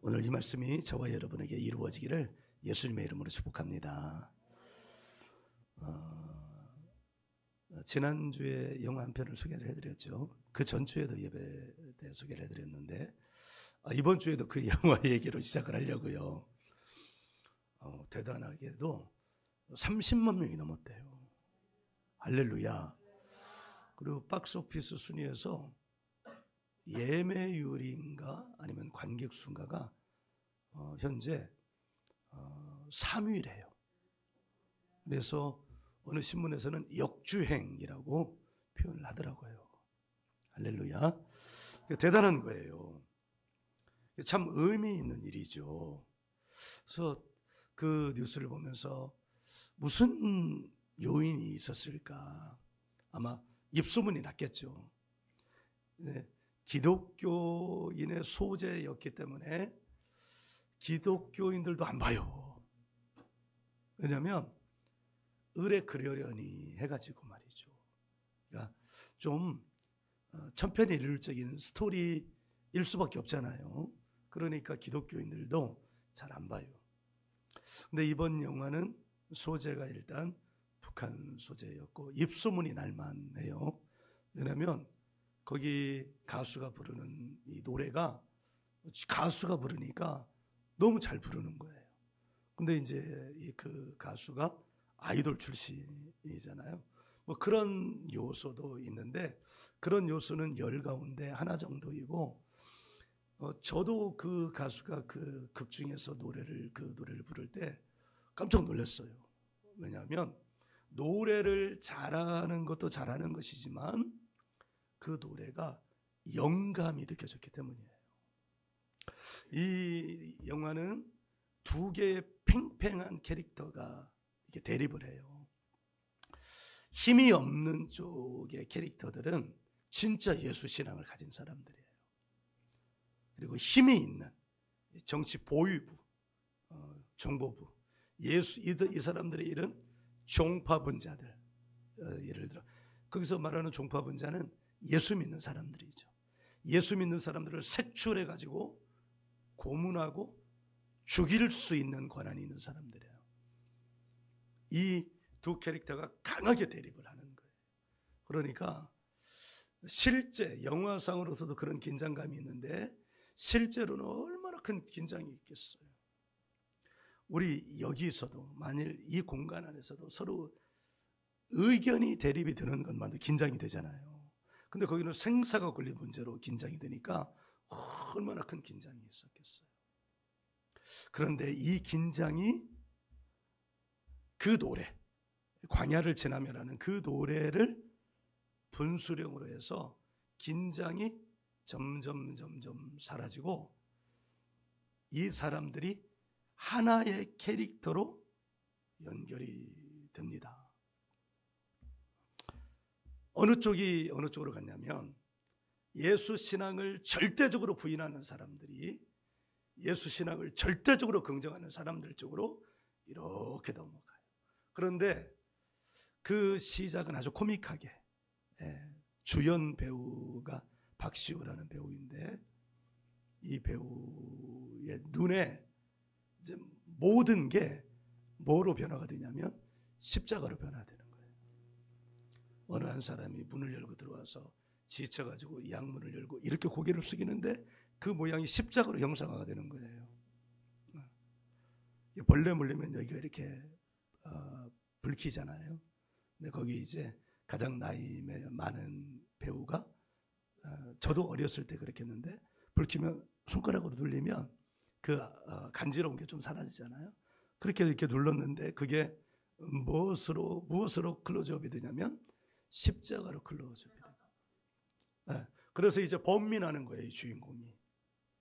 오늘 이 말씀이 저와 여러분에게 이루어지기를 예수님의 이름으로 축복합니다. 지난주에 영화 한 편을 소개를 해드렸죠. 그 전주에도 예배 때 소개를 해드렸는데 이번 주에도 그 영화 얘기로 시작을 하려고요. 대단하게도 30만 명이 넘었대요. 할렐루야. 그리고 박스오피스 순위에서 예매율인가 아니면 관객 수인가가 현재 3위래요. 그래서 어느 신문에서는 역주행이라고 표현을 하더라고요. 할렐루야. 대단한 거예요. 참 의미 있는 일이죠. 그래서 그 뉴스를 보면서 무슨 요인이 있었을까? 아마 입소문이 났겠죠. 네, 기독교인의 소재였기 때문에 기독교인들도 안 봐요. 왜냐하면 을에 그려려니 해가지고 말이죠. 그러니까 좀 천편일률적인 스토리일 수밖에 없잖아요. 그러니까 기독교인들도 잘 안 봐요. 근데 이번 영화는 소재가 일단 북한 소재였고 입소문이 날만해요. 왜냐하면 거기 가수가 부르는 이 노래가 가수가 부르니까 너무 잘 부르는 거예요. 근데 이제 그 가수가 아이돌 출신이잖아요. 뭐 그런 요소도 있는데 그런 요소는 10 가운데 하나 정도이고 저도 그 가수가 그 극 중에서 그 노래를 부를 때 깜짝 놀랐어요. 왜냐하면 노래를 잘하는 것도 잘하는 것이지만 그 노래가 영감이 느껴졌기 때문이에요. 이 영화는 두 개의 팽팽한 캐릭터가 이렇게 대립을 해요. 힘이 없는 쪽의 캐릭터들은 진짜 예수 신앙을 가진 사람들이에요. 그리고 힘이 있는 정치 보위부, 정보부, 이 사람들의 일은 종파분자들. 예를 들어 거기서 말하는 종파분자는 예수 믿는 사람들이죠. 예수 믿는 사람들을 색출해 가지고 고문하고 죽일 수 있는 권한이 있는 사람들이에요. 이 두 캐릭터가 강하게 대립을 하는 거예요. 그러니까 실제 영화상으로서도 그런 긴장감이 있는데 실제로는 얼마나 큰 긴장이 있겠어요. 우리 여기서도 만일 이 공간 안에서도 서로 의견이 대립이 되는 것만도 긴장이 되잖아요. 근데 거기는 생사가 걸린 문제로 긴장이 되니까 얼마나 큰 긴장이 있었겠어요. 그런데 이 긴장이 그 노래, 광야를 지나며라는 그 노래를 분수령으로 해서 긴장이 점점 사라지고 이 사람들이 하나의 캐릭터로 연결이 됩니다. 어느 쪽이 어느 쪽으로 갔냐면 예수 신앙을 절대적으로 부인하는 사람들이 예수 신앙을 절대적으로 긍정하는 사람들 쪽으로 이렇게 넘어가요. 그런데 그 시작은 아주 코믹하게 주연 배우가 박시우라는 배우인데 이 배우의 눈에 이제 모든 게 뭐로 변화가 되냐면 십자가로 변화되는 거예요. 어느 한 사람이 문을 열고 들어와서 지쳐가지고 양문을 열고 이렇게 고개를 숙이는데 그 모양이 십자가로 형상화가 되는 거예요. 벌레 물리면 여기가 이렇게 붉히잖아요. 근데 거기 이제 가장 나이 많은 배우가 저도 어렸을 때 그렇게 했는데 붉히면 손가락으로 눌리면 그 간지러운 게 좀 사라지잖아요. 그렇게 이렇게 눌렀는데 그게 무엇으로 클로즈업이 되냐면 십자가로 클로즈업이 돼요. 그래서 이제 번민하는 거예요, 이 주인공이.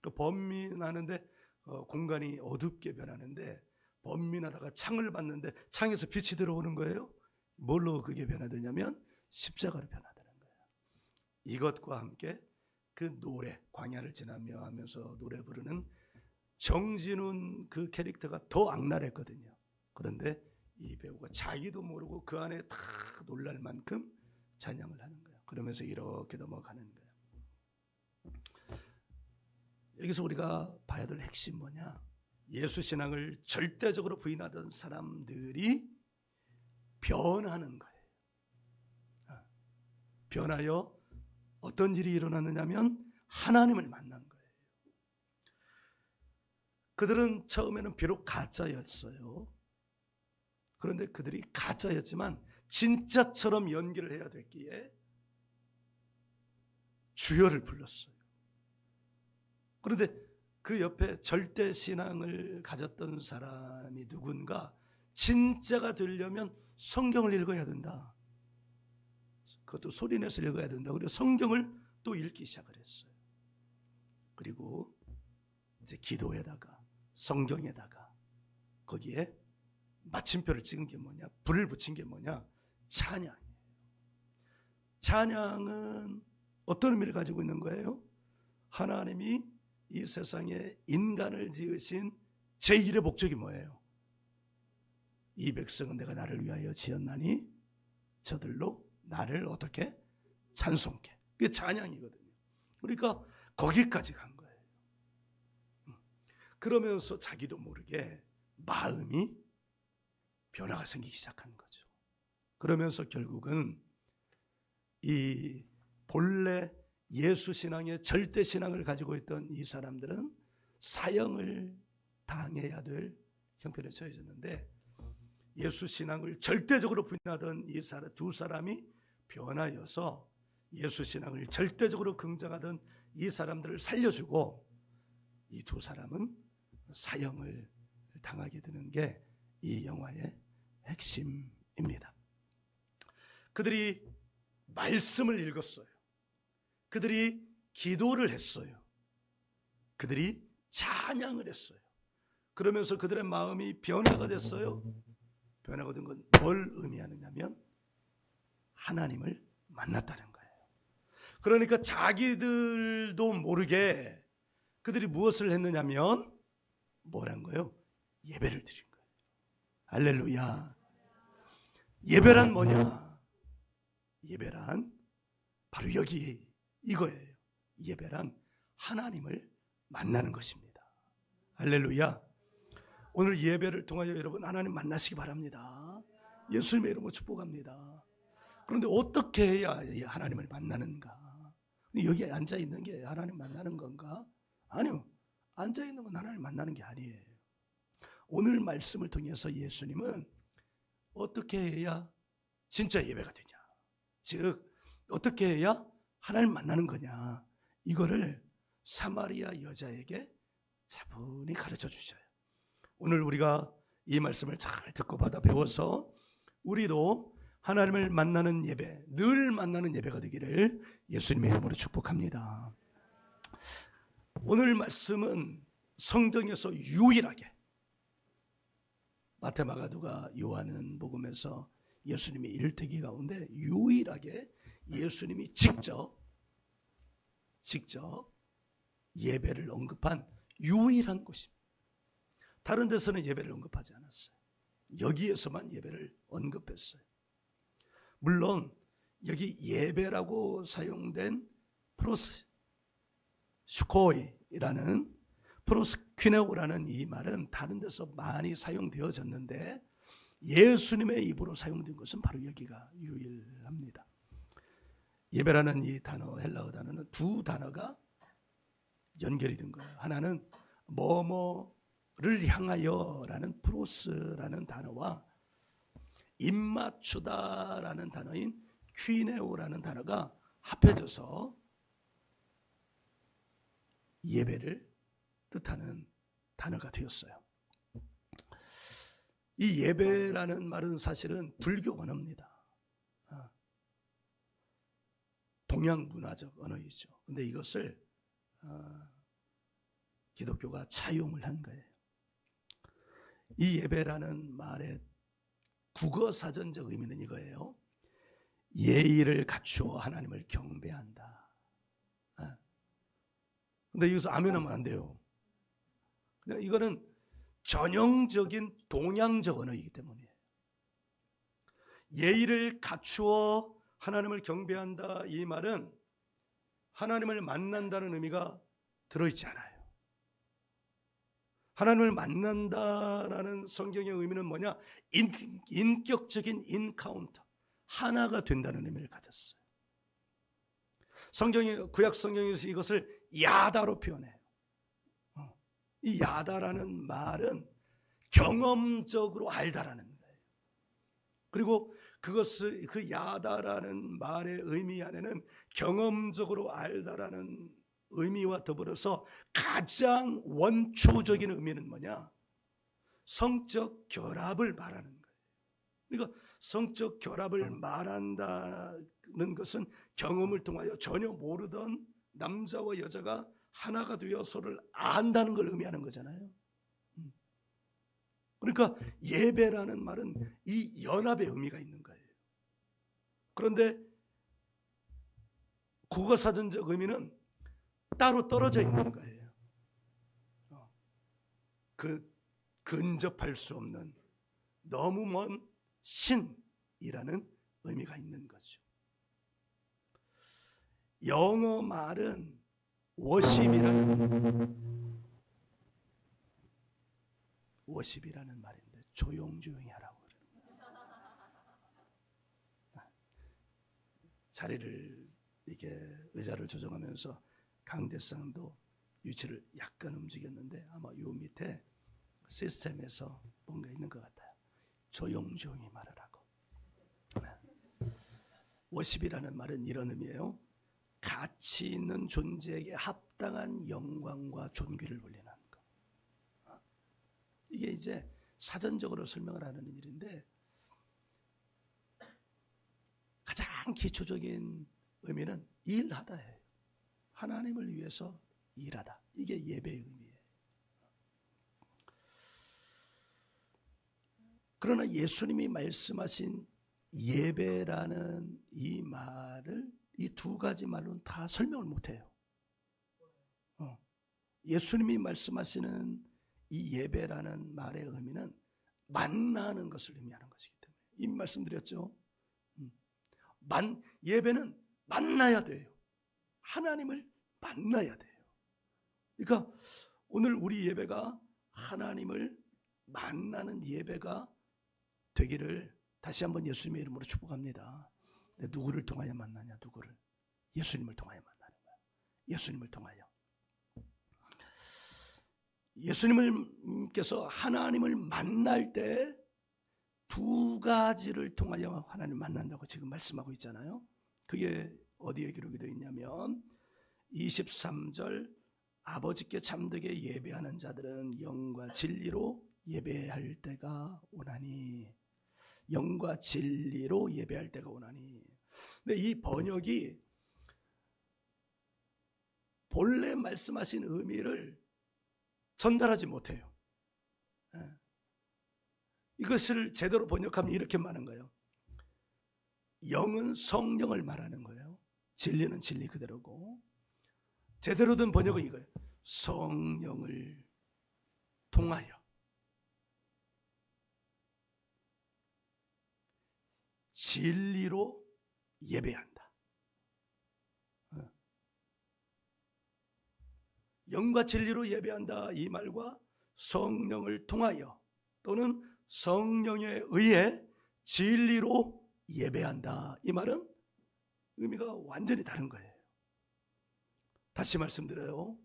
그 번민하는데 공간이 어둡게 변하는데 번민하다가 창을 봤는데 창에서 빛이 들어오는 거예요. 뭘로 그게 변화되냐면 십자가로 변화되는 거예요. 이것과 함께 그 노래, 광야를 지나며 하면서 노래 부르는 정진훈 그 캐릭터가 더 악랄했거든요. 그런데 이 배우가 자기도 모르고 그 안에 다 놀랄 만큼 찬양을 하는 거예요. 그러면서 이렇게 넘어가는 거예요. 여기서 우리가 봐야 될 핵심 뭐냐? 예수 신앙을 절대적으로 부인하던 사람들이 변하는 거예요. 변하여 어떤 일이 일어났느냐면 하나님을 만난 거예요. 그들은 처음에는 비록 가짜였어요. 그런데 그들이 가짜였지만 진짜처럼 연기를 해야 됐기에 주여를 불렀어요. 그런데 그 옆에 절대 신앙을 가졌던 사람이 누군가 진짜가 되려면 성경을 읽어야 된다. 그것도 소리내서 읽어야 된다. 그리고 성경을 또 읽기 시작을 했어요. 그리고 이제 기도에다가 성경에다가 거기에 마침표를 찍은 게 뭐냐? 불을 붙인 게 뭐냐? 찬양이에요. 찬양은 어떤 의미를 가지고 있는 거예요? 하나님이 이 세상에 인간을 지으신 제1의 목적이 뭐예요? 이 백성은 내가 나를 위하여 지었나니 저들로 나를 어떻게 찬송케. 그게 찬양이거든요. 그러니까 거기까지 간 거예요. 그러면서 자기도 모르게 마음이 변화가 생기기 시작한 거죠. 그러면서 결국은 이 본래 예수 신앙의 절대 신앙을 가지고 있던 이 사람들은 사형을 당해야 될 형편에 처해졌는데, 예수 신앙을 절대적으로 부인하던 이 두 사람이 변하여서 예수 신앙을 절대적으로 긍정하던 이 사람들을 살려주고, 이 두 사람은 사형을 당하게 되는 게 이 영화의 핵심입니다. 그들이 말씀을 읽었어요. 그들이 기도를 했어요. 그들이 찬양을 했어요. 그러면서 그들의 마음이 변화가 됐어요. 변화가 된 건 뭘 의미하느냐면 하나님을 만났다는 거예요. 그러니까 자기들도 모르게 그들이 무엇을 했느냐면 뭐란 거예요? 예배를 드린 거예요. 할렐루야. 예배란 뭐냐? 예배란 바로 여기 이거예요. 예배란 하나님을 만나는 것입니다. 할렐루야. 오늘 예배를 통하여 여러분 하나님 만나시기 바랍니다. 예수님의 이름으로 축복합니다. 그런데 어떻게 해야 하나님을 만나는가? 여기 앉아있는 게 하나님 만나는 건가? 아니요. 앉아있는 건 하나님 만나는 게 아니에요. 오늘 말씀을 통해서 예수님은 어떻게 해야 진짜 예배가 되냐, 즉 어떻게 해야 하나님 만나는 거냐, 이거를 사마리아 여자에게 차분히 가르쳐 주셔요. 오늘 우리가 이 말씀을 잘 듣고 받아 배워서 우리도 하나님을 만나는 예배, 늘 만나는 예배가 되기를 예수님의 이름으로 축복합니다. 오늘 말씀은 성경에서 유일하게 마태, 마가, 누가, 요한은 복음에서 예수님의 일대기 가운데 유일하게 예수님이 직접 예배를 언급한 유일한 곳입니다. 다른 데서는 예배를 언급하지 않았어요. 여기에서만 예배를 언급했어요. 물론 여기 예배라고 사용된 프로스퀴네오라는 이 말은 다른 데서 많이 사용되어졌는데 예수님의 입으로 사용된 것은 바로 여기가 유일합니다. 예배라는 이 단어, 헬라어 단어는 두 단어가 연결이 된 거예요. 하나는 뭐뭐를 향하여라는 프로스라는 단어와 입맞추다라는 단어인 퀴네오라는 단어가 합해져서 예배를 뜻하는 단어가 되었어요. 이 예배라는 말은 사실은 불교 언어입니다. 동양 문화적 언어이죠. 근데 이것을 기독교가 차용을 한 거예요. 이 예배라는 말의 국어 사전적 의미는 이거예요. 예의를 갖추어 하나님을 경배한다. 근데 여기서 아멘하면 안 돼요. 이거는 전형적인 동양적 언어이기 때문이에요. 예의를 갖추어 하나님을 경배한다, 이 말은 하나님을 만난다는 의미가 들어있지 않아요. 하나님을 만난다라는 성경의 의미는 뭐냐? 인격적인 인카운터, 하나가 된다는 의미를 가졌어요. 구약 성경에서 이것을 야다로 표현해요. 이 야다라는 말은 경험적으로 알다라는 거예요. 그리고 그 야다라는 말의 의미 안에는 경험적으로 알다라는 의미와 더불어서 가장 원초적인 의미는 뭐냐? 성적 결합을 말하는 거예요. 그러니까 성적 결합을 말한다는 것은 경험을 통하여 전혀 모르던 남자와 여자가 하나가 되어 서로를 안다는 걸 의미하는 거잖아요. 그러니까 예배라는 말은 이 연합의 의미가 있는 거예요. 그런데 국어사전적 의미는 따로 떨어져 있는 거예요. 그 근접할 수 없는 너무 먼 신이라는 의미가 있는 거죠. 영어 말은 워십이라는 말인데 조용조용히 하라고 그래요. 자리를 이렇게 의자를 조정하면서 강대상도 위치를 약간 움직였는데 아마 요 밑에 시스템에서 뭔가 있는 것 같아요. 조용조용히 말하라고. 워십이라는 말은 이런 의미예요. 가치 있는 존재에게 합당한 영광과 존귀를 올리는 것. 이게 이제 사전적으로 설명을 하는 일인데 가장 기초적인 의미는 일하다예요. 하나님을 위해서 일하다. 이게 예배의 의미예요. 그러나 예수님이 말씀하신 예배라는 이 말을 이 두 가지 말로는 다 설명을 못해요. 예수님이 말씀하시는 이 예배라는 말의 의미는 만나는 것을 의미하는 것이기 때문에 이미 말씀드렸죠. 예배는 만나야 돼요. 하나님을 만나야 돼요. 그러니까 오늘 우리 예배가 하나님을 만나는 예배가 되기를 다시 한번 예수님의 이름으로 축복합니다. 누구를 통하여 만나냐? 누구를? 예수님을 통하여 만나는 거야. 예수님을 통하여. 예수님께서 하나님을 만날 때 두 가지를 통하여 하나님을 만난다고 지금 말씀하고 있잖아요. 그게 어디에 기록이 되어 있냐면 23절 아버지께 참되게 예배하는 자들은 영과 진리로 예배할 때가 오나니. 영과 진리로 예배할 때가 오나니. 근데 이 번역이 본래 말씀하신 의미를 전달하지 못해요. 이것을 제대로 번역하면 이렇게 말하는 거예요. 영은 성령을 말하는 거예요. 진리는 진리 그대로고. 제대로 된 번역은 이거예요. 성령을 통하여 진리로 예배한다. 영과 진리로 예배한다 이 말과 성령을 통하여 또는 성령에 의해 진리로 예배한다 이 말은 의미가 완전히 다른 거예요. 다시 말씀드려요.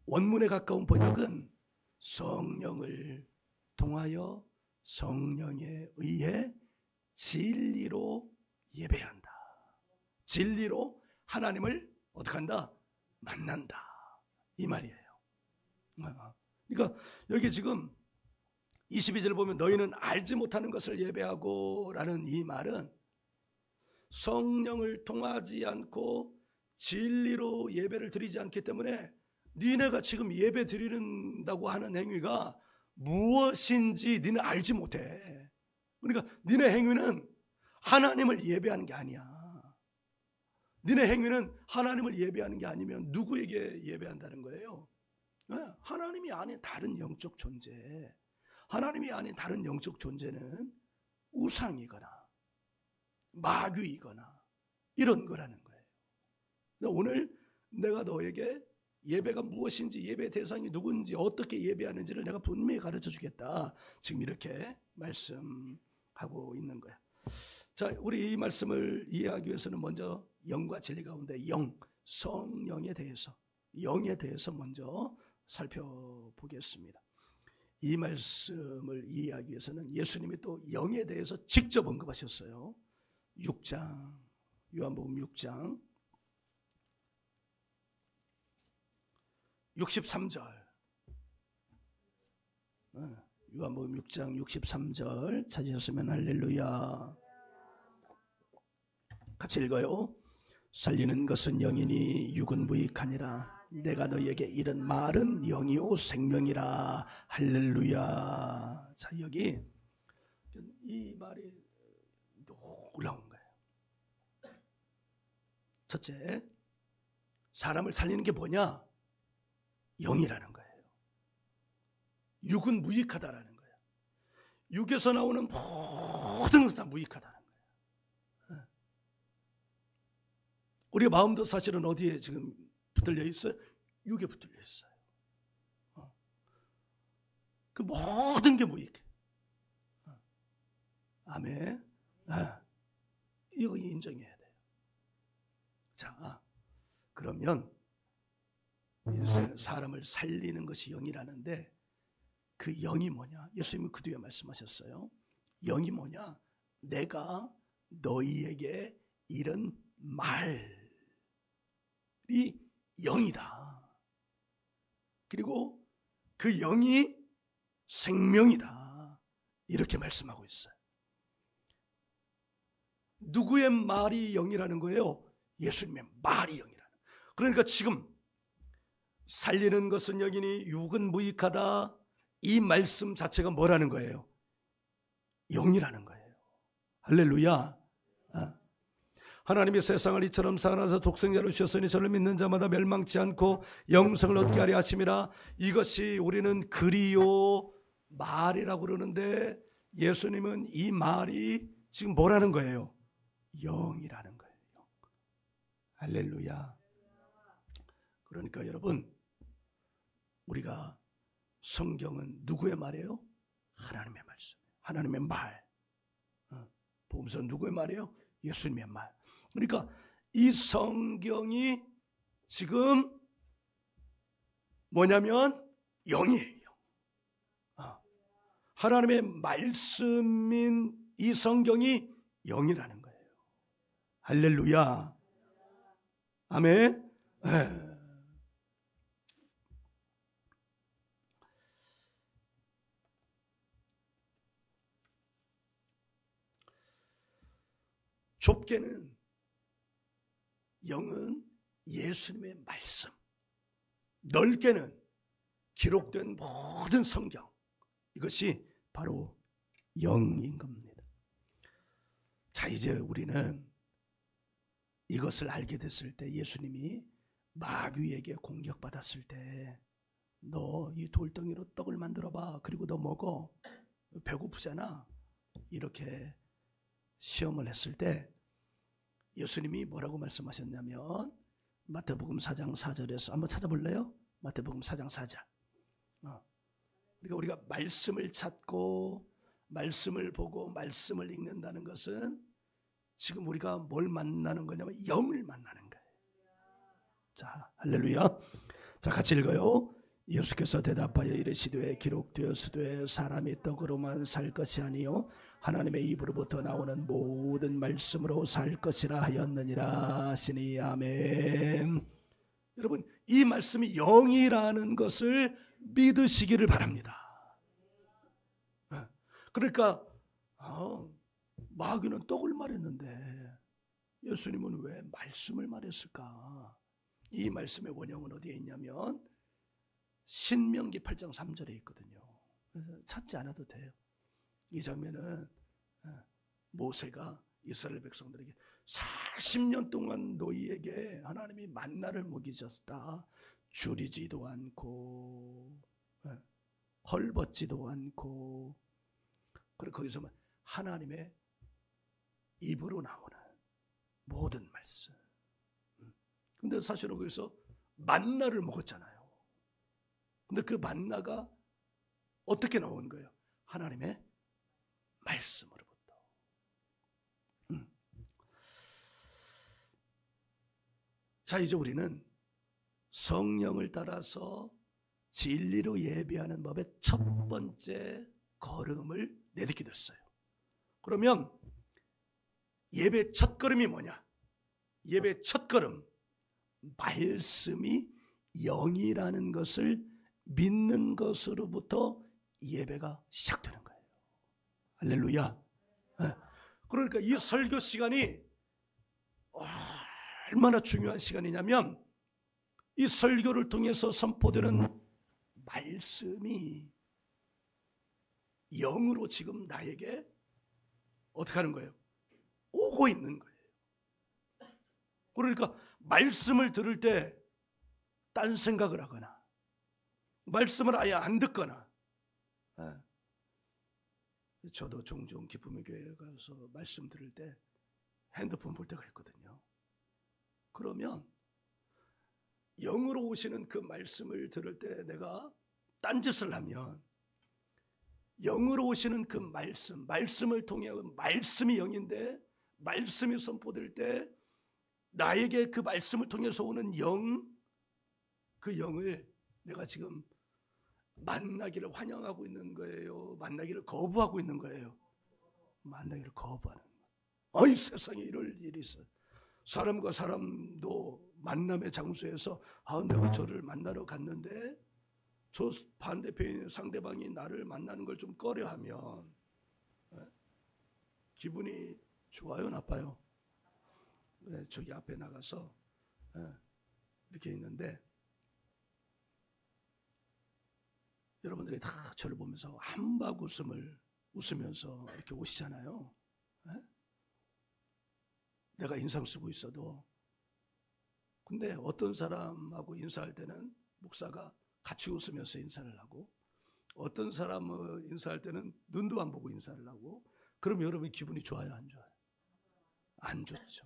원문에 가까운 번역은 성령을 통하여 성령에 의해 진리로 예배한다. 진리로 하나님을 어떻게 한다? 만난다. 이 말이에요. 그러니까 여기 지금 22절 보면 너희는 알지 못하는 것을 예배하고 라는 이 말은 성령을 통하지 않고 진리로 예배를 드리지 않기 때문에 니네가 지금 예배 드린다고 하는 행위가 무엇인지 니네 알지 못해. 그러니까 니네 행위는 하나님을 예배하는 게 아니야. 니네 행위는 하나님을 예배하는 게 아니면 누구에게 예배한다는 거예요? 하나님이 아닌 다른 영적 존재. 하나님이 아닌 다른 영적 존재는 우상이거나 마귀이거나 이런 거라는 거예요. 오늘 내가 너에게 예배가 무엇인지, 예배 대상이 누군지, 어떻게 예배하는지를 내가 분명히 가르쳐 주겠다. 지금 이렇게 말씀하고 있는 거야. 자, 우리 이 말씀을 이해하기 위해서는 먼저 영과 진리 가운데 성령에 대해서, 영에 대해서 먼저 살펴보겠습니다. 이 말씀을 이해하기 위해서는 예수님이 또 영에 대해서 직접 언급하셨어요. 6장, 요한복음 6장 63절, 요한복음 6장 63절 찾으셨으면 할렐루야. 같이 읽어요. 살리는 것은 영이니 육은 무익하니라. 내가 너희에게 이런 말은 영이요 생명이라. 할렐루야. 자, 여기 이 말이 놀라운 거예요. 첫째, 사람을 살리는 게 뭐냐? 영이라는 거예요. 육은 무익하다라는 거예요. 육에서 나오는 모든 것은 다 무익하다는 거예요. 우리 마음도 사실은 어디에 지금 붙들려 있어요? 육에 붙들려 있어요. 그 모든 게 무익해. 아멘. 이거 인정해야 돼요. 자, 그러면 사람을 살리는 것이 영이라는데 그 영이 뭐냐? 예수님이 그 뒤에 말씀하셨어요. 영이 뭐냐? 내가 너희에게 이런 말이 영이다. 그리고 그 영이 생명이다. 이렇게 말씀하고 있어요. 누구의 말이 영이라는 거예요? 예수님의 말이 영이라는 거예요. 그러니까 지금 살리는 것은 영이니 육은 무익하다. 이 말씀 자체가 뭐라는 거예요? 영이라는 거예요. 할렐루야. 하나님이 세상을 이처럼 사랑하사 독생자를 주셨으니 저를 믿는 자마다 멸망치 않고 영생을 얻게 하려 하심이라. 이것이 우리는 글이요 말이라고 그러는데 예수님은 이 말이 지금 뭐라는 거예요? 영이라는 거예요. 할렐루야. 그러니까 여러분, 우리가 성경은 누구의 말이에요? 하나님의 말씀, 하나님의 말. 복음서는 누구의 말이에요? 예수님의 말. 그러니까 이 성경이 지금 뭐냐면 영이에요. 하나님의 말씀인 이 성경이 영이라는 거예요. 할렐루야. 아멘. 좁게는 영은 예수님의 말씀, 넓게는 기록된 모든 성경, 이것이 바로 영인 겁니다. 자, 이제 우리는 이것을 알게 됐을 때, 예수님이 마귀에게 공격받았을 때 너 이 돌덩이로 떡을 만들어 봐, 그리고 너 먹어, 배고프잖아, 이렇게 시험을 했을 때 예수님이 뭐라고 말씀하셨냐면 마태복음 4장 4절에서 한번 찾아볼래요? 마태복음 4장 4절. 그러니까 우리가 말씀을 찾고 말씀을 보고 말씀을 읽는다는 것은 지금 우리가 뭘 만나는 거냐면 영을 만나는 거예요. 자, 할렐루야. 자, 같이 읽어요. 예수께서 대답하여 이르시되 기록되었으되 사람이 떡으로만 살 것이 아니요 하나님의 입으로부터 나오는 모든 말씀으로 살 것이라 하였느니라 하시니. 아멘. 여러분, 이 말씀이 영이라는 것을 믿으시기를 바랍니다. 그러니까 마귀는 떡을 말했는데 예수님은 왜 말씀을 말했을까? 이 말씀의 원형은 어디에 있냐면 신명기 8장 3절에 있거든요. 그래서 찾지 않아도 돼요. 이 장면은 모세가 이스라엘 백성들에게 40년 동안 너희에게 하나님이 만나를 먹이셨다. 줄이지도 않고 헐벗지도 않고. 그리고 거기서 하나님의 입으로 나오는 모든 말씀. 근데 사실은 거기서 만나를 먹었잖아요. 근데 그 만나가 어떻게 나온 거예요? 하나님의 말씀으로부터. 자, 이제 우리는 성령을 따라서 진리로 예배하는 법의 첫 번째 걸음을 내딛게 됐어요. 그러면 예배 첫 걸음이 뭐냐? 예배 첫 걸음, 말씀이 영이라는 것을 믿는 것으로부터 예배가 시작되는 거예요. 할렐루야. 그러니까 이 설교 시간이 얼마나 중요한 시간이냐면, 이 설교를 통해서 선포되는 말씀이 영으로 지금 나에게 어떻게 하는 거예요? 오고 있는 거예요. 그러니까 말씀을 들을 때 딴 생각을 하거나 말씀을 아예 안 듣거나, 저도 종종 기쁨의 교회에 가서 말씀 들을 때 핸드폰 볼 때가 있거든요. 그러면 영으로 오시는 그 말씀을 들을 때 내가 딴짓을 하면, 영으로 오시는 그 말씀을 통해, 말씀이 영인데 말씀이 선포될 때 나에게 그 말씀을 통해서 오는 영, 그 영을 내가 지금 만나기를 환영하고 있는 거예요? 만나기를 거부하고 있는 거예요? 만나기를 거부하는 거예요. 아이, 세상에 이럴 일이 있어요. 사람과 사람도 만남의 장소에서 내가 저를 만나러 갔는데 저 반대편 상대방이 나를 만나는 걸 좀 꺼려하면 기분이 좋아요, 나빠요? 저기 앞에 나가서 이렇게 있는데 여러분들이 다 저를 보면서 한박 웃으면서 이렇게 오시잖아요. 내가 인상 쓰고 있어도. 근데 어떤 사람하고 인사할 때는 목사가 같이 웃으면서 인사를 하고, 어떤 사람을 인사할 때는 눈도 안 보고 인사를 하고, 그럼 여러분 기분이 좋아요, 안 좋아요? 안 좋죠.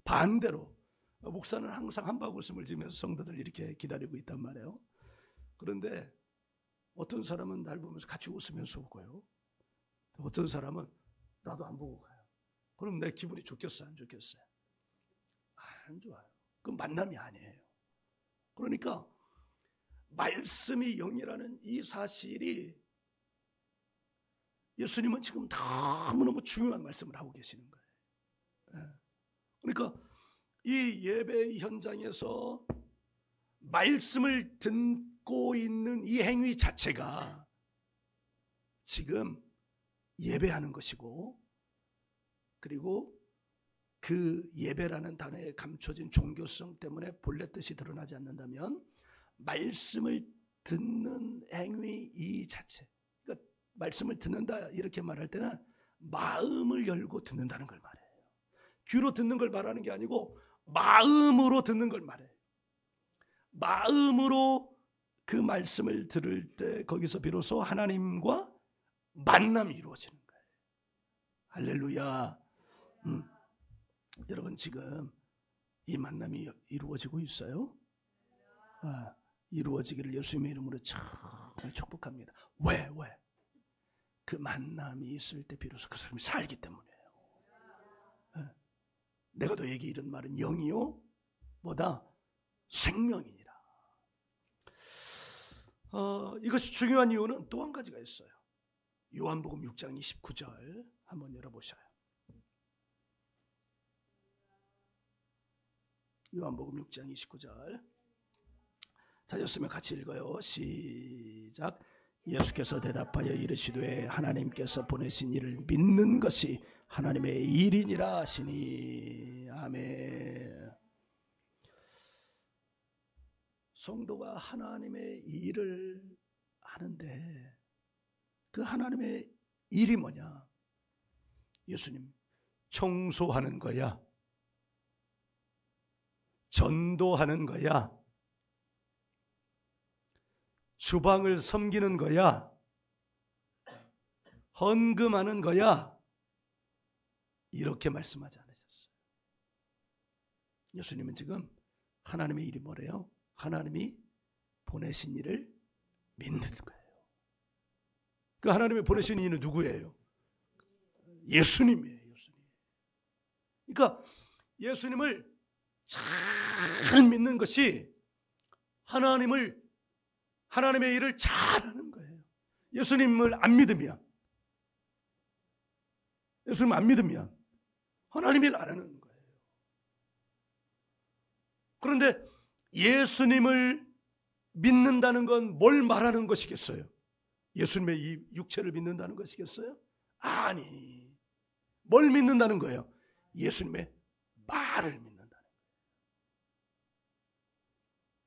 반대로 목사는 항상 한박 웃음을 지으면서 성도들 이렇게 기다리고 있단 말이에요. 그런데 어떤 사람은 날 보면서 같이 웃으면서 오고요, 어떤 사람은 나도 안 보고 가요. 그럼 내 기분이 좋겠어요, 안 좋겠어요? 안 좋아요. 그건 만남이 아니에요. 그러니까 말씀이 영이라는 이 사실이, 예수님은 지금 너무너무 중요한 말씀을 하고 계시는 거예요. 그러니까 이 예배 현장에서 말씀을 듣고 있는 이 행위 자체가 지금 예배하는 것이고, 그리고 그 예배라는 단어에 감춰진 종교성 때문에 본래 뜻이 드러나지 않는다면, 말씀을 듣는 행위 이 자체, 그러니까 말씀을 듣는다 이렇게 말할 때는 마음을 열고 듣는다는 걸 말해요. 귀로 듣는 걸 말하는 게 아니고 마음으로 듣는 걸 말해요. 마음으로 그 말씀을 들을 때 거기서 비로소 하나님과 만남이 이루어지는 거예요. 할렐루야. 여러분 지금 이 만남이 이루어지고 있어요? 이루어지기를 예수님의 이름으로 정말 축복합니다. 왜? 그 만남이 있을 때 비로소 그 사람이 살기 때문이에요. 내가 너에게 이런 말은 영이요 뭐다? 생명이니라. 이것이 중요한 이유는 또 한 가지가 있어요. 요한복음 6장 29절 한번 열어보셔요. 요한복음 6장 29절 찾았으면 같이 읽어요. 시작. 예수께서 대답하여 이르시되 하나님께서 보내신 이를 믿는 것이 하나님의 일이니라 하시니. 아멘. 성도가 하나님의 일을 하는데 그 하나님의 일이 뭐냐? 예수님, 청소하는 거야? 전도하는 거야? 주방을 섬기는 거야? 헌금하는 거야? 이렇게 말씀하지 않으셨어요. 예수님은 지금 하나님의 일이 뭐래요? 하나님이 보내신 이를 믿는 거예요. 그 하나님의 보내신 이는 누구예요? 예수님이에요. 예수님. 그러니까 예수님을 잘 믿는 것이 하나님의 일을 잘하는 거예요. 예수님을 안 믿으면 하나님 일 안 하는 거예요. 그런데 예수님을 믿는다는 건 뭘 말하는 것이겠어요? 예수님의 이 육체를 믿는다는 것이겠어요? 아니, 뭘 믿는다는 거예요? 예수님의 말을 믿는다는 거예요.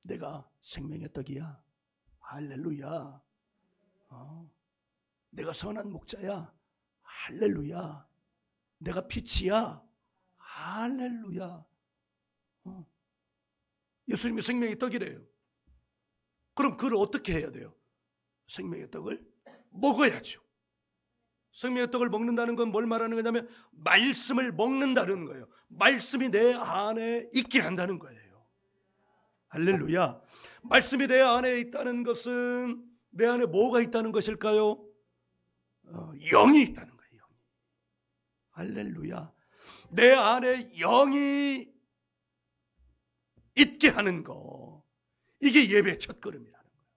내가 생명의 떡이야. 할렐루야. 내가 선한 목자야. 할렐루야. 내가 빛이야. 할렐루야. 예수님이 생명의 떡이래요. 그럼 그걸 어떻게 해야 돼요? 생명의 떡을 먹어야죠. 생명의 떡을 먹는다는 건 뭘 말하는 거냐면 말씀을 먹는다는 거예요. 말씀이 내 안에 있게 한다는 거예요. 할렐루야. 말씀이 내 안에 있다는 것은 내 안에 뭐가 있다는 것일까요? 영이 있다는 거예요. 영이. 할렐루야. 내 안에 영이 있게 하는 거, 이게 예배의 첫걸음이라는 거예요.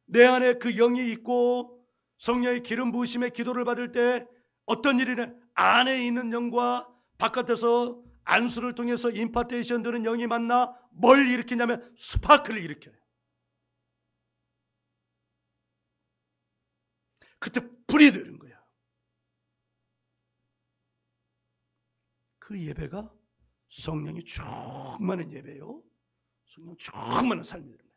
내 안에 그 영이 있고 성령의 기름 부으심의 기도를 받을 때 어떤 일이냐, 안에 있는 영과 바깥에서 안수를 통해서 임파테이션 되는 영이 만나 뭘 일으키냐면 스파크를 일으켜요. 그때 불이 되는 거야. 그 예배가 성령이 충만한 예배요. 성령 충만한 삶이 되는 거예요.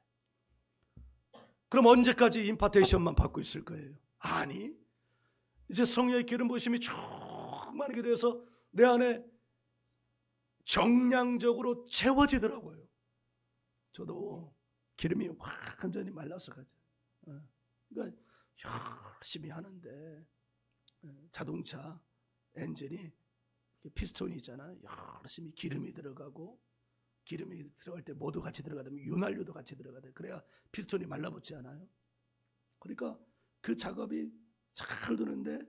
그럼 언제까지 임파테이션만 받고 있을 거예요? 아니, 이제 성령의 기름 부으심이 충만하게 돼서 내 안에 정량적으로 채워지더라고요. 저도 기름이 완전히 말라서 가죠. 그러니까 열심히 하는데 자동차 엔진이 피스톤이 있잖아요. 열심히 기름이 들어가고, 기름이 들어갈 때 모두 같이 들어가면 윤활유도 같이 들어가야 돼. 그래야 피스톤이 말라붙지 않아요. 그러니까 그 작업이 잘 되는데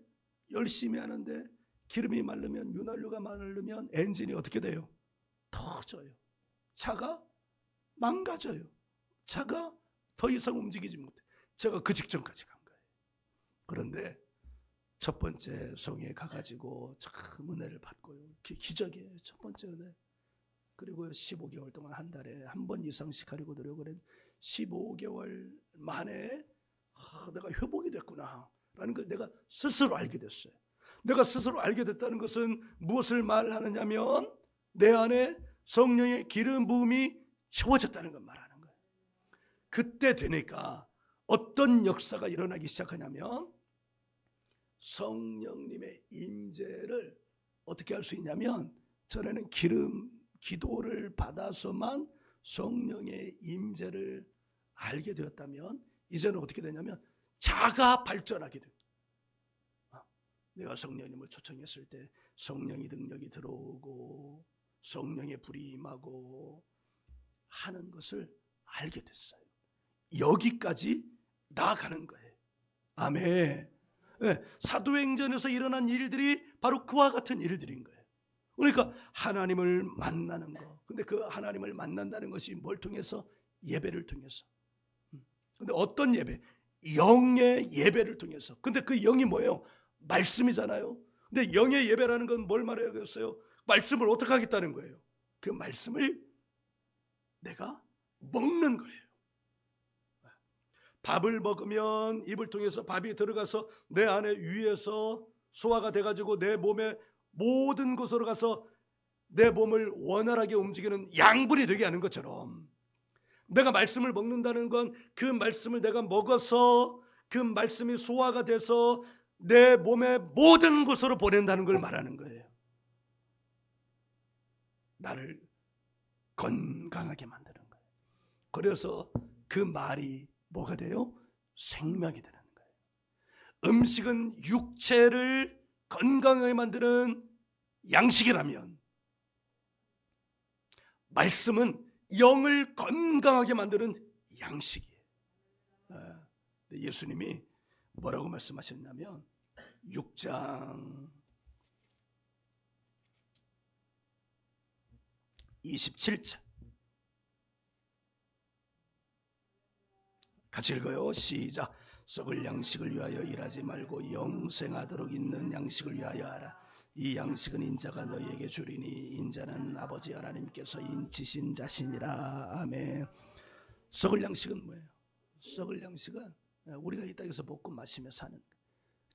열심히 하는데 기름이 마르면, 윤활유가 마르면 엔진이 어떻게 돼요? 터져요. 차가 망가져요. 차가 더 이상 움직이지 못해. 제가 그 직전까지 간 거예요. 그런데 첫 번째 성회에 가가지고 참 은혜를 받고요. 기적이에요. 첫 번째 은혜. 그리고 15개월 동안 한 달에 한 번 이상씩 하려고 노력을 했는데 15개월 만에 내가 회복이 됐구나 라는 걸 내가 스스로 알게 됐어요. 내가 스스로 알게 됐다는 것은 무엇을 말하느냐면 내 안에 성령의 기름 부음이 채워졌다는 걸 말하는 거예요. 그때 되니까 어떤 역사가 일어나기 시작하냐면 성령님의 임재를 어떻게 할 수 있냐면, 전에는 기도를 받아서만 성령의 임재를 알게 되었다면 이제는 어떻게 되냐면 자가 발전하게 됩니다. 내가 성령님을 초청했을 때 성령의 능력이 들어오고 성령의 불이 임하고 하는 것을 알게 됐어요. 여기까지 나아가는 거예요. 아멘. 네, 사도행전에서 일어난 일들이 바로 그와 같은 일들인 거예요. 그러니까 하나님을 만나는 거. 근데 그 하나님을 만난다는 것이 뭘 통해서? 예배를 통해서. 근데 어떤 예배? 영의 예배를 통해서. 근데 그 영이 뭐예요? 말씀이잖아요. 근데 영의 예배라는 건 뭘 말해야겠어요? 말씀을 어떻게 하겠다는 거예요? 그 말씀을 내가 먹는 거예요. 밥을 먹으면 입을 통해서 밥이 들어가서 내 안에 위에서 소화가 돼가지고 내 몸의 모든 곳으로 가서 내 몸을 원활하게 움직이는 양분이 되게 하는 것처럼, 내가 말씀을 먹는다는 건 그 말씀을 내가 먹어서 그 말씀이 소화가 돼서 내 몸의 모든 곳으로 보낸다는 걸 말하는 거예요. 나를 건강하게 만드는 거예요. 그래서 그 말이 뭐가 돼요? 생명이 되는 거예요. 음식은 육체를 건강하게 만드는 양식이라면 말씀은 영을 건강하게 만드는 양식이에요. 예수님이 뭐라고 말씀하셨냐면 6장 27절 같이 읽어요. 시작. 썩을 양식을 위하여 일하지 말고 영생하도록 있는 양식을 위하여 하라. 이 양식은 인자가 너희에게 주리니 인자는 아버지 하나님께서 인치신 자신이라. 아멘. 썩을 양식은 뭐예요? 썩을 양식은 우리가 이 땅에서 먹고 마시며 사는,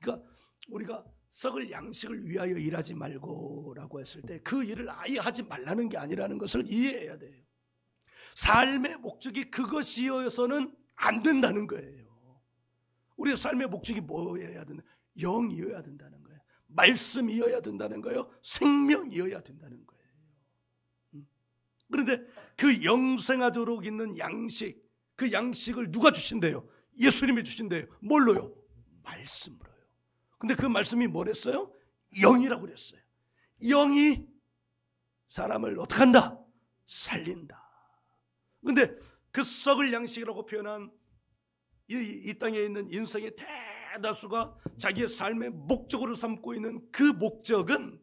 그러니까 우리가 썩을 양식을 위하여 일하지 말고 라고 했을 때 그 일을 아예 하지 말라는 게 아니라는 것을 이해해야 돼요. 삶의 목적이 그것이어서는 안 된다는 거예요. 우리의 삶의 목적이 뭐여야 된다? 영이어야 된다는 거예요. 말씀이어야 된다는 거예요. 생명이어야 된다는 거예요. 그런데 그 영생하도록 있는 양식, 그 양식을 누가 주신대요? 예수님이 주신대요. 뭘로요? 말씀으로요. 근데 그 말씀이 뭐랬어요? 영이라고 그랬어요. 영이 사람을 어떻게 한다? 살린다. 근데 그 썩을 양식이라고 표현한 이 땅에 있는 인생의 대다수가 자기의 삶의 목적으로 삼고 있는 그 목적은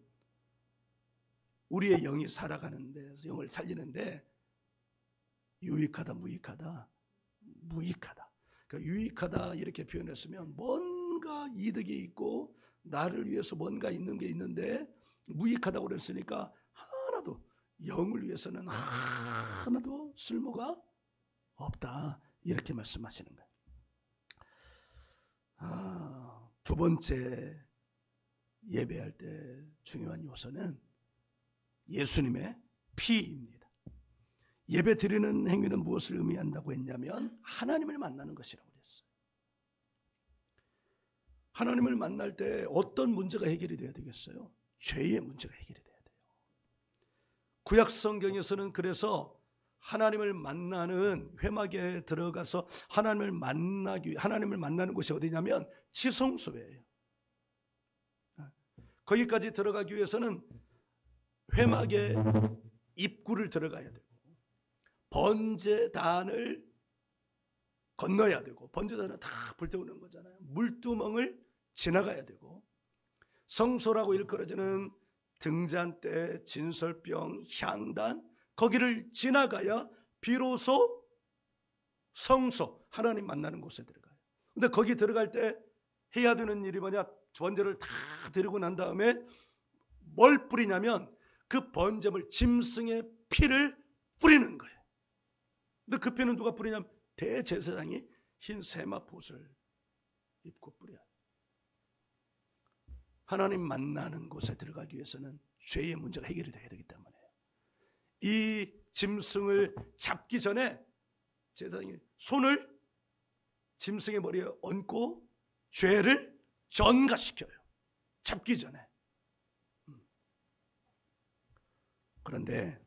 우리의 영이 살아가는데, 영을 살리는데 유익하다, 무익하다? 무익하다. 그러니까 유익하다 이렇게 표현했으면 뭔가 이득이 있고 나를 위해서 뭔가 있는 게 있는데, 무익하다고 그랬으니까 하나도, 영을 위해서는 하나도 쓸모가 없다, 이렇게 말씀하시는 거예요. 두 번째 예배할 때 중요한 요소는 예수님의 피입니다. 예배 드리는 행위는 무엇을 의미한다고 했냐면 하나님을 만나는 것이라고 그랬어요. 하나님을 만날 때 어떤 문제가 해결이 돼야 되겠어요? 죄의 문제가 해결이 돼야 돼요. 구약 성경에서는 그래서 하나님을 만나는, 회막에 들어가서 하나님을 만나는 곳이 어디냐면 지성소예요. 거기까지 들어가기 위해서는 회막의 입구를 들어가야 되고 번제단을 건너야 되고, 번제단은 다 불태우는 거잖아요. 물두멍을 지나가야 되고, 성소라고 일컬어지는 등잔대, 진설병, 향단, 거기를 지나가야 비로소 성소, 하나님 만나는 곳에 들어가요. 근데 거기 들어갈 때 해야 되는 일이 뭐냐? 번제를 다 드리고 난 다음에 뭘 뿌리냐면 그 번제물, 짐승의 피를 뿌리는 거예요. 근데 그 피는 누가 뿌리냐면 대제사장이 흰 세마포옷을 입고 뿌려요. 하나님 만나는 곳에 들어가기 위해서는 죄의 문제가 해결이 돼야 되기 때문에 이 짐승을 잡기 전에 제사장이 손을 짐승의 머리에 얹고 죄를 전가시켜요. 잡기 전에. 그런데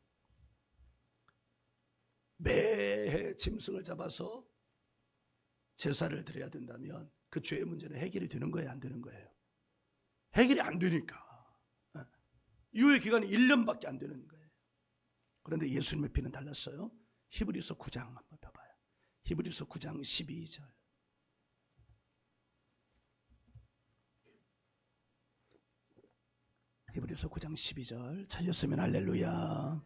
매해 짐승을 잡아서 제사를 드려야 된다면 그 죄의 문제는 해결이 되는 거예요, 안 되는 거예요? 해결이 안 되니까. 유예 기간이 1년밖에 안 되는 거예요. 그런데 예수님의 피는 달랐어요. 히브리서 9장 한번 봐봐요. 히브리서 9장 12절. 히브리서 9장 12절 찾았으면 할렐루야.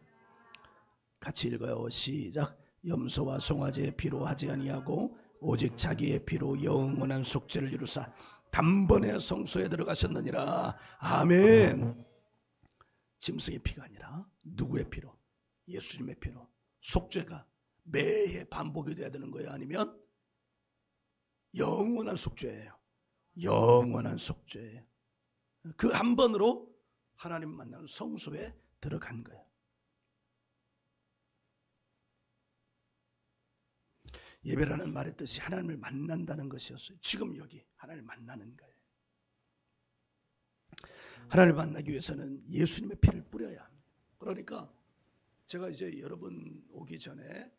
같이 읽어요. 시작. 염소와 송아지의 피로 하지 아니하고 오직 자기의 피로 영원한 속죄를 이루사 단번에 성소에 들어가셨느니라. 아멘. 짐승의 피가 아니라 누구의 피로? 예수님의 피로. 속죄가 매해 반복이 돼야 되는 거예요? 아니면 영원한 속죄예요? 영원한 속죄예요. 그 한 번으로 하나님 만나는 성소에 들어간 거예요. 예배라는 말의 뜻이 하나님을 만난다는 것이었어요. 지금 여기 하나님을 만나는 거예요. 하나님을 만나기 위해서는 예수님의 피를 뿌려야 합니다. 그러니까 제가 이제 여러분 오기 전에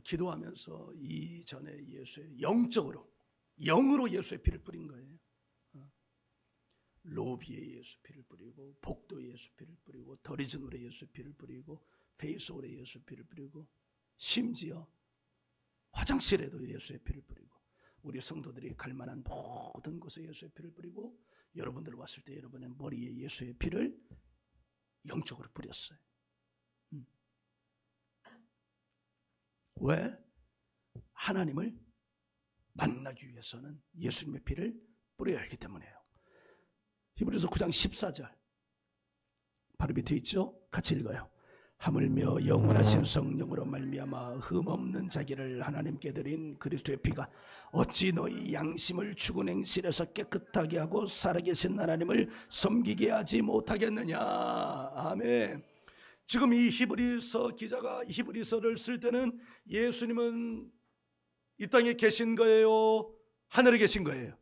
기도하면서 이전에 예수의 영으로 예수의 피를 뿌린 거예요. 로비에 예수 피를 뿌리고, 복도에 예수 피를 뿌리고, 더리즈물에 예수 피를 뿌리고, 페이스홀에 예수의 피를 뿌리고 심지어 화장실에도 예수의 피를 뿌리고 우리 성도들이 갈 만한 모든 곳에 예수의 피를 뿌리고 여러분들 왔을 때 여러분의 머리에 예수의 피를 영적으로 뿌렸어요. 왜? 하나님을 만나기 위해서는 예수님의 피를 뿌려야 하기 때문이에요. 히브리서 9장 14절 바로 밑에 있죠? 같이 읽어요. 하물며 영원하신 성령으로 말미암아 흠없는 자기를 하나님께 드린 그리스도의 피가 어찌 너희 양심을 죽은 행실에서 깨끗하게 하고 살아계신 하나님을 섬기게 하지 못하겠느냐. 아멘. 지금 이 히브리서 기자가 히브리서를 쓸 때는 예수님은 이 땅에 계신 거예요? 하늘에 계신 거예요?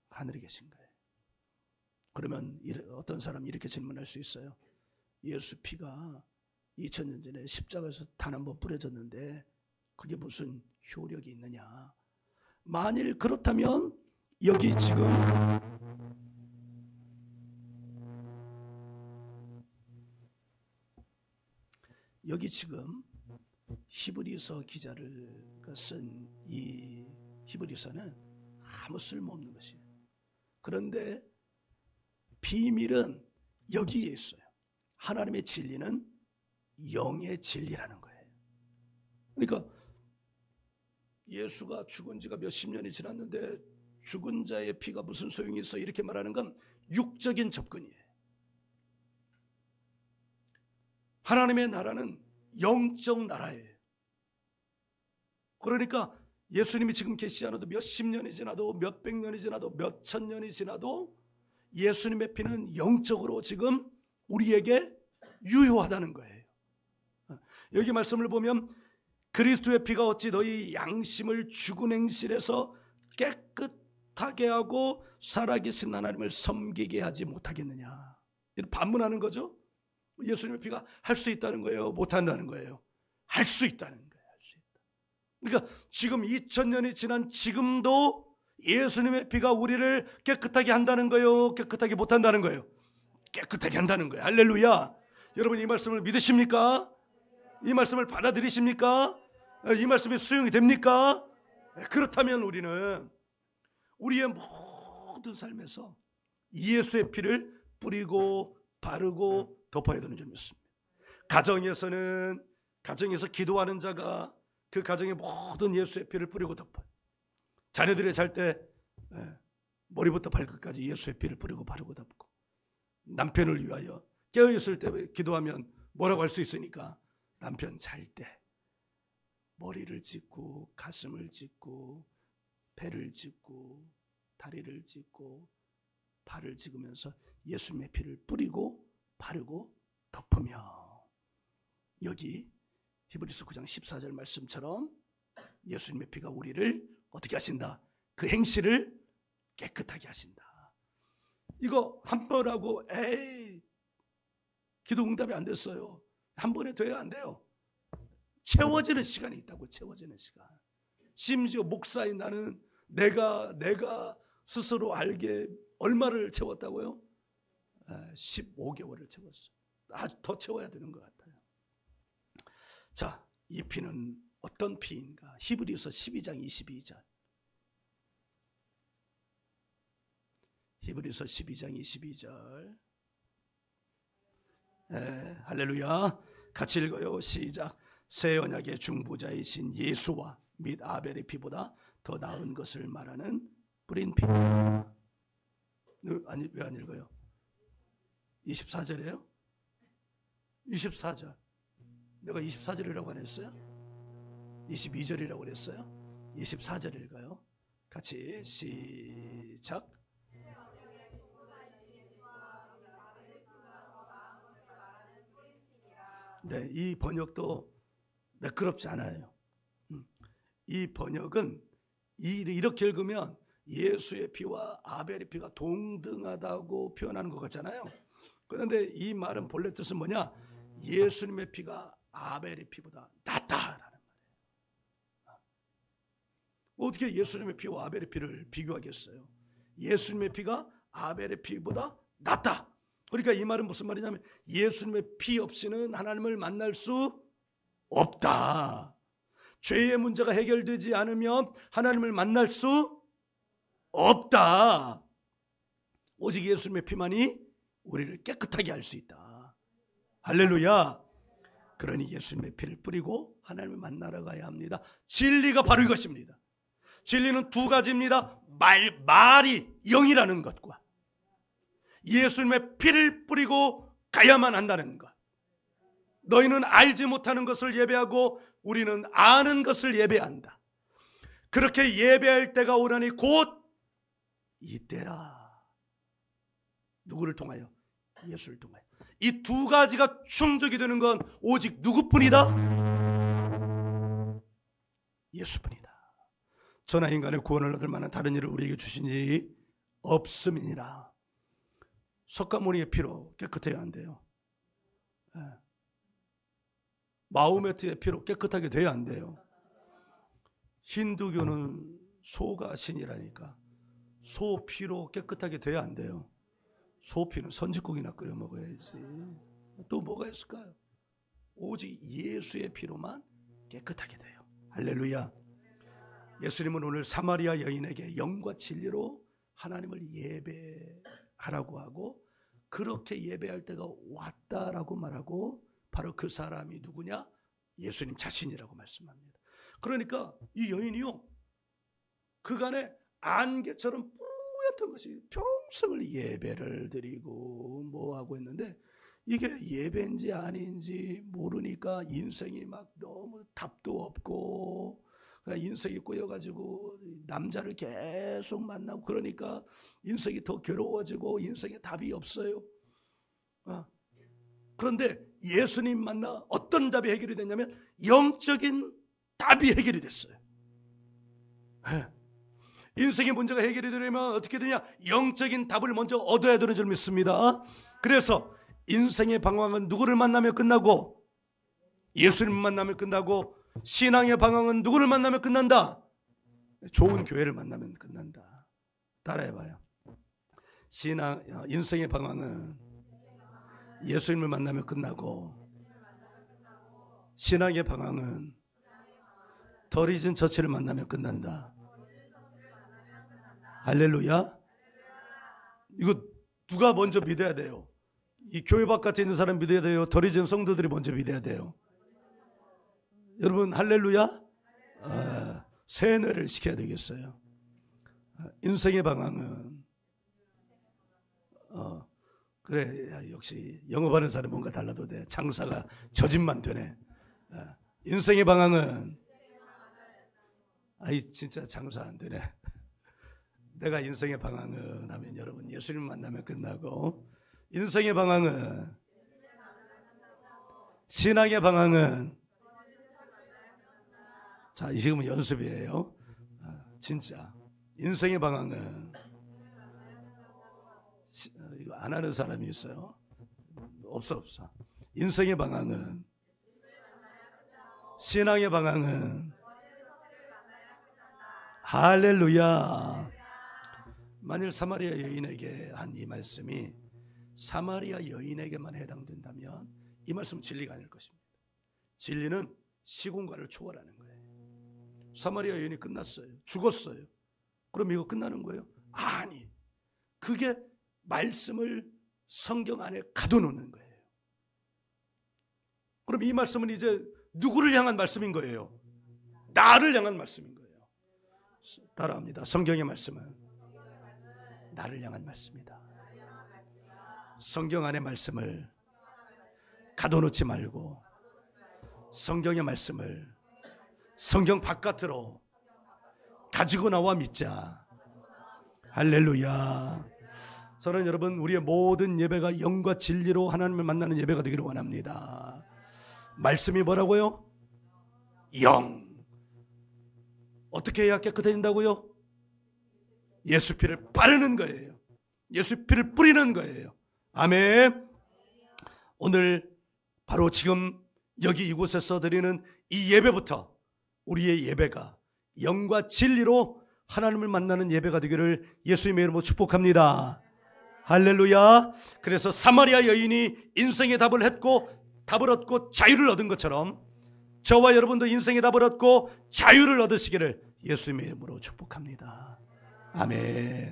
하늘에 계신 거예요. 그러면 어떤 사람이 이렇게 질문할 수 있어요. 예수 피가 2000년 전에 십자가에서 단 한 번 뿌려졌는데 그게 무슨 효력이 있느냐. 만일 그렇다면 여기 지금 히브리서 기자를 쓴 이 히브리서는 아무 쓸모없는 것이에요. 그런데 비밀은 여기에 있어요. 하나님의 진리는 영의 진리라는 거예요. 그러니까 예수가 죽은 지가 몇십 년이 지났는데 죽은 자의 피가 무슨 소용이 있어 이렇게 말하는 건 육적인 접근이에요. 하나님의 나라는 영적 나라예요. 그러니까 예수님이 지금 계시지 않아도 몇십 년이 지나도 몇백 년이 지나도 몇천 년이 지나도 예수님의 피는 영적으로 지금 우리에게 유효하다는 거예요. 여기 말씀을 보면 그리스도의 피가 어찌 너희 양심을 죽은 행실에서 깨끗하게 하고 살아계신 하나님을 섬기게 하지 못하겠느냐. 반문하는 거죠. 예수님의 피가 할 수 있다는 거예요? 못한다는 거예요? 할 수 있다는 거예요. 할 수 있다. 그러니까 지금 2000년이 지난 지금도 예수님의 피가 우리를 깨끗하게 한다는 거예요? 깨끗하게 못한다는 거예요? 깨끗하게 한다는 거예요. 할렐루야. 여러분 이 말씀을 믿으십니까? 이 말씀을 받아들이십니까? 이 말씀이 수용이 됩니까? 그렇다면 우리는 우리의 모든 삶에서 예수의 피를 뿌리고 바르고 덮어야 되는 줄 믿습니다. 가정에서 기도하는 자가 그 가정의 모든 예수의 피를 뿌리고 덮어요. 자녀들이 잘 때 머리부터 발끝까지 예수의 피를 뿌리고 바르고 덮고, 남편을 위하여 깨어있을 때 기도하면 뭐라고 할 수 있으니까 남편 잘 때 머리를 짚고 가슴을 짚고 배를 짚고 다리를 짚고 발을 짚으면서 예수님의 피를 뿌리고 바르고 덮으며, 여기 히브리서 9장 14절 말씀처럼 예수님의 피가 우리를 어떻게 하신다? 그 행실을 깨끗하게 하신다. 이거 한 번 하고 기도 응답이 안 됐어요. 한 번에 돼야 안 돼요. 채워지는 시간이 있다고. 채워지는 시간. 심지어 목사인 나는 내가 스스로 알게 얼마를 채웠다고요? 15개월을 채웠어요. 아주 더 채워야 되는 것 같아요. 자, 이 피는 어떤 피인가? 히브리서 12장 22절. 히브리서 12장 22절. 할렐루야. 같이 읽어요. 시작. 새 언약의 중보자이신 예수와 및 아벨의 피보다 더 나은 것을 말하는 뿌린 피입니다. 아니, 왜 안 읽어요? 24절이에요? 24절. 내가 24절이라고 안 했어요? 22절이라고 그랬어요? 24절 읽어요. 같이 시작. 네, 이 번역도 매끄럽지 않아요. 이 번역은 이렇게 읽으면 예수의 피와 아벨의 피가 동등하다고 표현하는 것 같잖아요. 그런데 이 말은 본래 뜻은 뭐냐? 예수님의 피가 아벨의 피보다 낫다라는 말이에요. 어떻게 예수님의 피와 아벨의 피를 비교하겠어요? 예수님의 피가 아벨의 피보다 낫다. 그러니까 이 말은 무슨 말이냐면 예수님의 피 없이는 하나님을 만날 수 없다. 죄의 문제가 해결되지 않으면 하나님을 만날 수 없다. 오직 예수님의 피만이 우리를 깨끗하게 할 수 있다. 할렐루야. 그러니 예수님의 피를 뿌리고 하나님을 만나러 가야 합니다. 진리가 바로 이것입니다. 진리는 두 가지입니다. 말이 영이라는 것과 예수님의 피를 뿌리고 가야만 한다는 것. 너희는 알지 못하는 것을 예배하고 우리는 아는 것을 예배한다. 그렇게 예배할 때가 오라니 곧 이때라. 누구를 통하여? 예수를 통하여. 이 두 가지가 충족이 되는 건 오직 누구뿐이다? 예수뿐이다. 천하 인간의 구원을 얻을 만한 다른 일을 우리에게 주신 일이 없음이니라. 석가모니의 피로 깨끗해야 한대요. 마호메트의 피로 깨끗하게 돼야 한대요. 힌두교는 소가 신이라니까 소 피로 깨끗하게 돼야 한대요. 소 피는 선지국이나 끓여 먹어야지. 또 뭐가 있을까요? 오직 예수의 피로만 깨끗하게 돼요. 할렐루야. 예수님은 오늘 사마리아 여인에게 영과 진리로 하나님을 예배하라고 하고 그렇게 예배할 때가 왔다라고 말하고 바로 그 사람이 누구냐? 예수님 자신이라고 말씀합니다. 그러니까 이 여인이요, 그간에 안개처럼 뿌옇던 것이 평생을 예배를 드리고 뭐하고 했는데 이게 예배인지 아닌지 모르니까 인생이 막 너무 답도 없고 인생이 꼬여가지고 남자를 계속 만나고 그러니까 인생이 더 괴로워지고 인생에 답이 없어요. 그런데 예수님 만나 어떤 답이 해결이 됐냐면 영적인 답이 해결이 됐어요. 인생의 문제가 해결이 되려면 어떻게 되냐? 영적인 답을 먼저 얻어야 되는 줄 믿습니다. 그래서 인생의 방황은 누구를 만나면 끝나고 예수님 만나면 끝나고 신앙의 방황은 누구를 만나면 끝난다? 좋은 교회를 만나면 끝난다. 따라해봐요. 인생의 방황은 예수님을 만나면 끝나고 신앙의 방황은 더 리전 처치를 만나면 끝난다. 할렐루야. 이거 누가 먼저 믿어야 돼요? 이 교회 바깥에 있는 사람 믿어야 돼요? 더 리전 성도들이 먼저 믿어야 돼요? 여러분 할렐루야. 세뇌를 시켜야 되겠어요. 인생의 방황은 그래 역시 영업하는 사람이 뭔가 달라도 돼. 장사가 저짓만 되네. 인생의 방황은 진짜 장사 안 되네. 내가 인생의 방황은 하면 여러분 예수님 만나면 끝나고 인생의 방황은 신앙의 방황은 자, 이 지금은 연습이에요. 진짜 인생의 방황은 이거 안 하는 사람이 있어요? 없어. 인생의 방황은 신앙의 방황은 할렐루야. 만일 사마리아 여인에게 한 이 말씀이 사마리아 여인에게만 해당된다면 이 말씀은 진리가 아닐 것입니다. 진리는 시공간을 초월하는 거예요. 사마리아 여인이 끝났어요. 죽었어요. 그럼 이거 끝나는 거예요? 아니, 그게 말씀을 성경 안에 가둬놓는 거예요. 그럼 이 말씀은 이제 누구를 향한 말씀인 거예요? 나를 향한 말씀인 거예요. 따라합니다. 성경의 말씀은 나를 향한 말씀이다. 성경 안의 말씀을 가둬놓지 말고 성경의 말씀을 성경 바깥으로 가지고 나와 믿자. 할렐루야. 저는 여러분 우리의 모든 예배가 영과 진리로 하나님을 만나는 예배가 되기를 원합니다. 말씀이 뭐라고요? 영. 어떻게 해야 깨끗해진다고요? 예수 피를 바르는 거예요. 예수 피를 뿌리는 거예요. 아멘. 오늘 바로 지금 여기 이곳에서 드리는 이 예배부터 우리의 예배가 영과 진리로 하나님을 만나는 예배가 되기를 예수님의 이름으로 축복합니다. 할렐루야. 그래서 사마리아 여인이 인생의 답을 얻고 자유를 얻은 것처럼 저와 여러분도 인생의 답을 얻고 자유를 얻으시기를 예수님의 이름으로 축복합니다. 아멘.